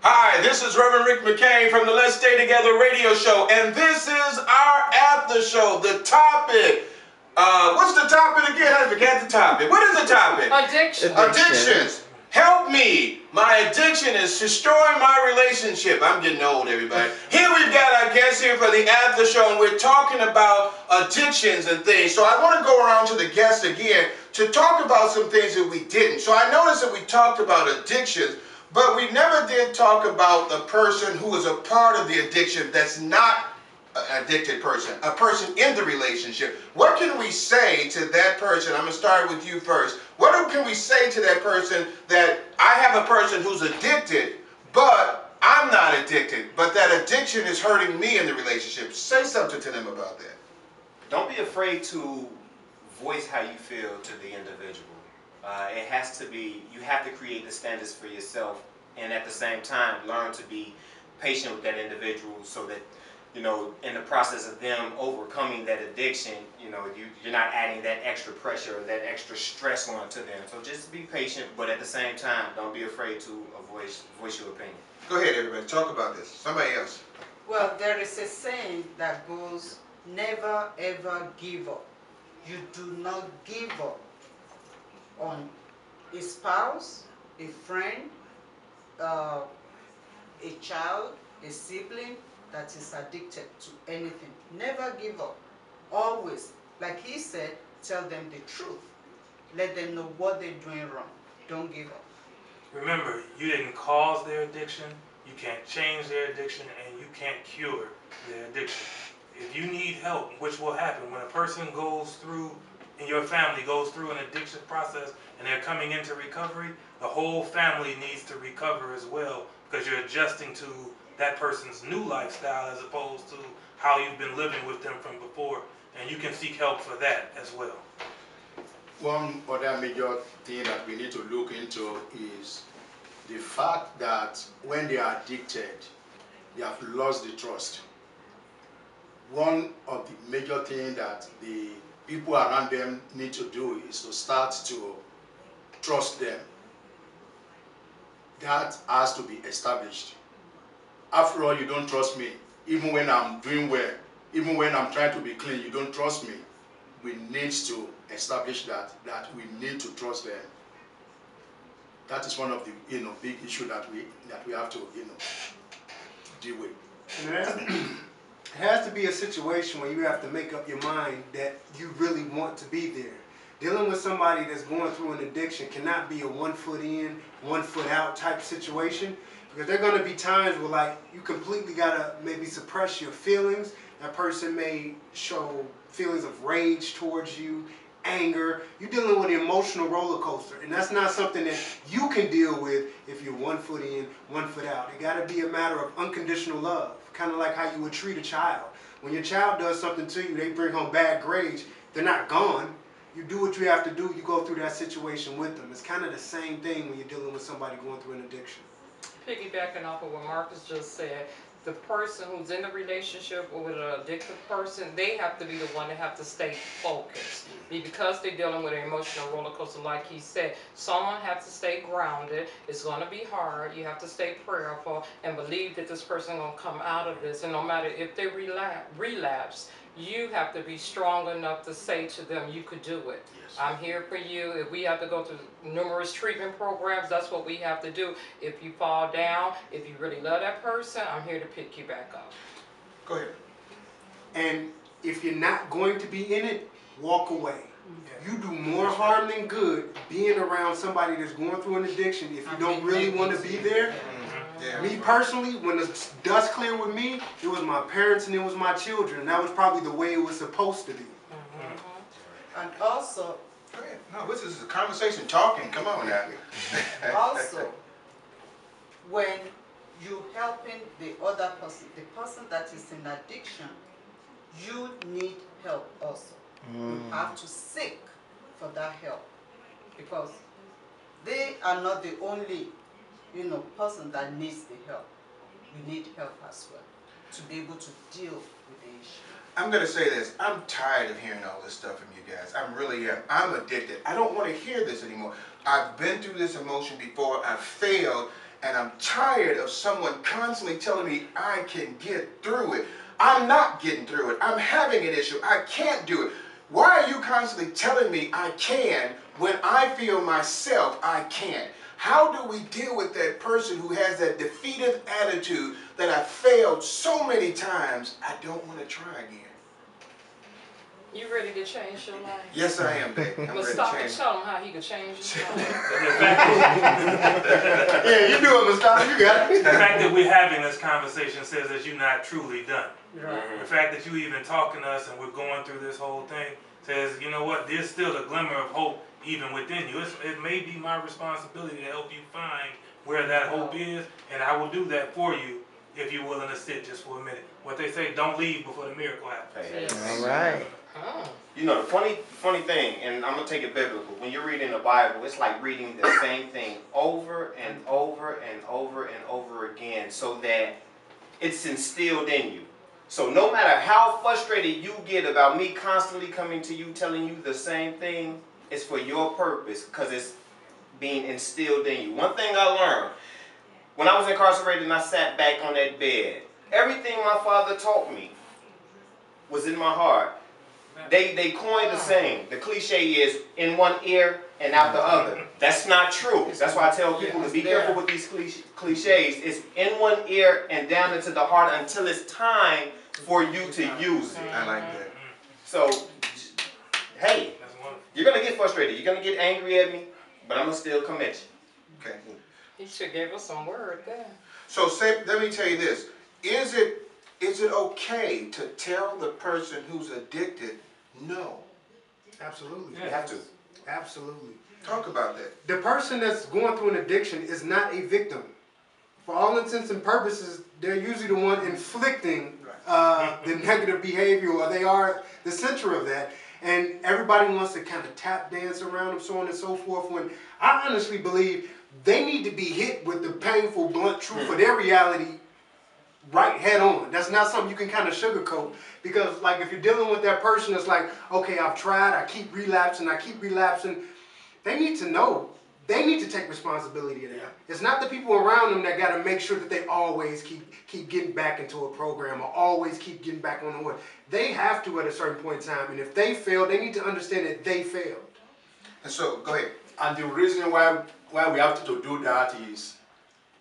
Hi, this is Reverend Rick McCain from the Let's Stay Together radio show, and this is our after show. The topic, what's the topic again? I forgot the topic. What is the topic? Addictions. Help me. My addiction is destroying my relationship. I'm getting old, everybody. Here we've got our guests here for the after show, and we're talking about addictions and things. So I want to go around to the guests again to talk about some things that we didn't. So I noticed that we talked about addictions, but we never did talk about the person who is a part of the addiction that's not an addicted person, a person in the relationship. What can we say to that person? I'm going to start with you first. What can we say to that person that I have a person who's addicted, but I'm not addicted, but that addiction is hurting me in the relationship? Say something to them about that. Don't be afraid to voice how you feel to the individual. It has to be, you have to create the standards for yourself, and at the same time learn to be patient with that individual, so that, you know, in the process of them overcoming that addiction, you know, you're not adding that extra pressure or that extra stress onto them. So just be patient, but at the same time, don't be afraid to voice your opinion. Go ahead, everybody. Talk about this. Somebody else. Well, there is a saying that goes, never ever give up. You do not give up on a spouse, a friend, a child, a sibling that is addicted to anything. Never give up. Always, like he said, tell them the truth. Let them know what they're doing wrong. Don't give up. Remember, you didn't cause their addiction, you can't change their addiction, and you can't cure their addiction. If you need help, which will happen when a person goes through, and your family goes through an addiction process and they're coming into recovery, the whole family needs to recover as well, because you're adjusting to that person's new lifestyle as opposed to how you've been living with them from before, and you can seek help for that as well. One other major thing that we need to look into is the fact that when they are addicted, they have lost the trust. One of the major things that the people around them need to do is to start to trust them. That has to be established. After all, you don't trust me. Even when I'm doing well, even when I'm trying to be clean, you don't trust me. We need to establish that we need to trust them. That is one of the big issue that we have to deal with. It has to be a situation where you have to make up your mind that you really want to be there. Dealing with somebody that's going through an addiction cannot be a 1 foot in, 1 foot out type situation, because there are going to be times where, like, you completely got to maybe suppress your feelings. That person may show feelings of rage towards you, anger. You're dealing with an emotional roller coaster, and that's not something that you can deal with if you're 1 foot in, 1 foot out. It got to be a matter of unconditional love, kind of like how you would treat a child. When your child does something to you, they bring home bad grades, they're not gone. You do what you have to do, you go through that situation with them. It's kind of the same thing when you're dealing with somebody going through an addiction. Piggybacking off of what Marcus just said, the person who's in the relationship with an addicted person, they have to be the one that have to stay focused. Because they're dealing with an emotional roller coaster, like he said, someone has to stay grounded. It's going to be hard. You have to stay prayerful and believe that this person going to come out of this. And no matter if they relapse, you have to be strong enough to say to them, you could do it. Yes. I'm here for you. If we have to go through numerous treatment programs, that's what we have to do. If you fall down, if you really love that person, I'm here to pick you back up. Go ahead. And if you're not going to be in it, walk away. You do more harm than good being around somebody that's going through an addiction if you don't really want to be there. Yeah. Me personally, when the dust cleared with me, it was my parents and it was my children. And that was probably the way it was supposed to be. And also, go ahead. No, this is a conversation talking. Come on now. also, when you helping the other person, the person that is in addiction, you need help also. You have to seek for that help, because they are not the only person that needs the help. You need help as well to be able to deal with the issue. I'm going to say this. I'm tired of hearing all this stuff from you guys. I really am. I'm addicted. I don't want to hear this anymore. I've been through this emotion before. I've failed. and I'm tired of someone constantly telling me I can get through it. I'm not getting through it. I'm having an issue. I can't do it. Why are you constantly telling me I can when I feel myself I can't? How do we deal with that person who has that defeated attitude that I failed so many times, I don't want to try again? You ready to change your life? Yes, I am, babe. I'm But ready stop to and change. tell him how he could change his life. Yeah, you do it, Mustafa. You got it. The fact that we're having this conversation says that you're not truly done. Right. The fact that you even talking to us and we're going through this whole thing says, you know what, there's still a glimmer of hope even within you. It may be my responsibility to help you find where that hope is, and I will do that for you if you're willing to sit just for a minute. What they say, don't leave before the miracle happens. Hey, All right. Oh. You know, the funny thing, and I'm going to take it biblical, when you're reading the Bible, it's like reading the same thing over and over and over and over again so that it's instilled in you. So no matter how frustrated you get about me constantly coming to you telling you the same thing, it's for your purpose because it's being instilled in you. One thing I learned, when I was incarcerated and I sat back on that bed, everything my father taught me was in my heart. They coined the saying. The cliche is in one ear and out the other. That's not true. That's why I tell people to be careful with these cliches. It's in one ear and down into the heart until it's time for you to use it. I like that. So, hey, you're going to get frustrated. You're going to get angry at me, but I'm going to still come at you. Okay. He should give us some word there. So let me tell you this. Is it okay to tell the person who's addicted no? Absolutely. You have to. Absolutely. Talk about that. The person that's going through an addiction is not a victim. For all intents and purposes, they're usually the one inflicting the negative behavior, or they are the center of that. And everybody wants to kind of tap dance around them, so on and so forth. When I honestly believe they need to be hit with the painful, blunt truth of their reality right head on. That's not something you can kind of sugarcoat, because like if you're dealing with that person that's like, okay, I've tried, I keep relapsing, they need to know. They need to take responsibility of that. It's not the people around them that got to make sure that they always keep getting back into a program or always keep getting back on the horse. They have to at a certain point in time, and if they fail, they need to understand that they failed. And so, go ahead. And the reason why we have to do that is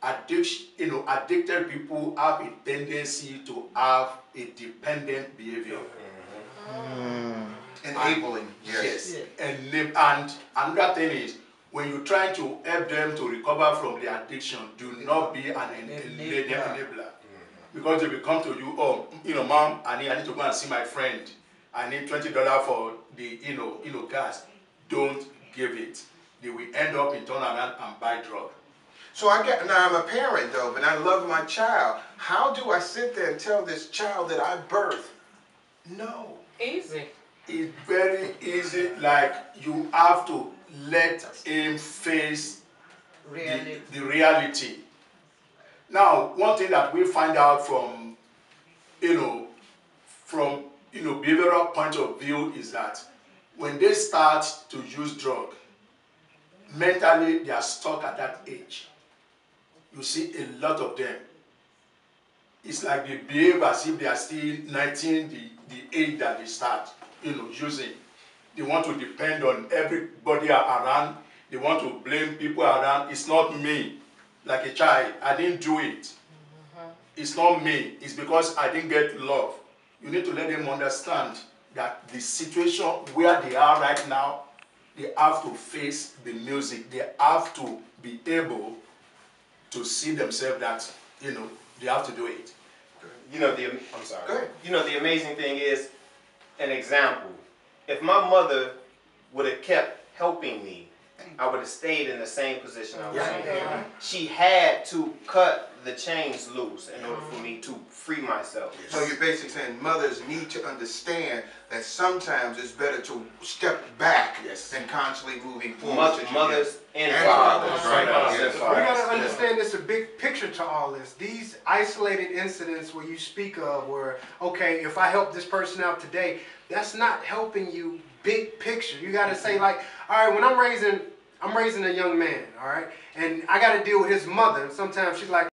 addiction. Addicted people have a tendency to have a dependent behavior. Enabling. Yes. And another thing is, when you're trying to help them to recover from their addiction, do not be an enabler. Because they will come to you, oh, Mom, I need to go and see my friend. I need $20 for the, gas. Don't give it. They will end up in turn around and buy drug. So now I'm a parent though, but I love my child. How do I sit there and tell this child that I birthed no? Easy. It's very easy. Like, you have to let him face the reality. Now, one thing that we find out from behavioral point of view is that when they start to use drug, mentally they are stuck at that age. You see a lot of them. It's like they behave as if they are still 19, the age that they start, using. They want to depend on everybody around. They want to blame people around. It's not me. Like a child, I didn't do it. It's not me. It's because I didn't get love. You need to let them understand that the situation where they are right now, they have to face the music. They have to be able to see themselves that, they have to do it. I'm sorry. Go ahead. The amazing thing is, an example. If my mother would have kept helping me, I would have stayed in the same position I was in. She had to cut the chains loose in order for me to free myself. So you're basically saying mothers need to understand that sometimes it's better to step back than constantly moving forward. Mothers and fathers. Yes. We got to understand there's a big picture to all this. These isolated incidents where you speak of where, okay, if I help this person out today, that's not helping you big picture. You got to say like, all right, when I'm I'm raising a young man, all right? And I got to deal with his mother. And sometimes she's like,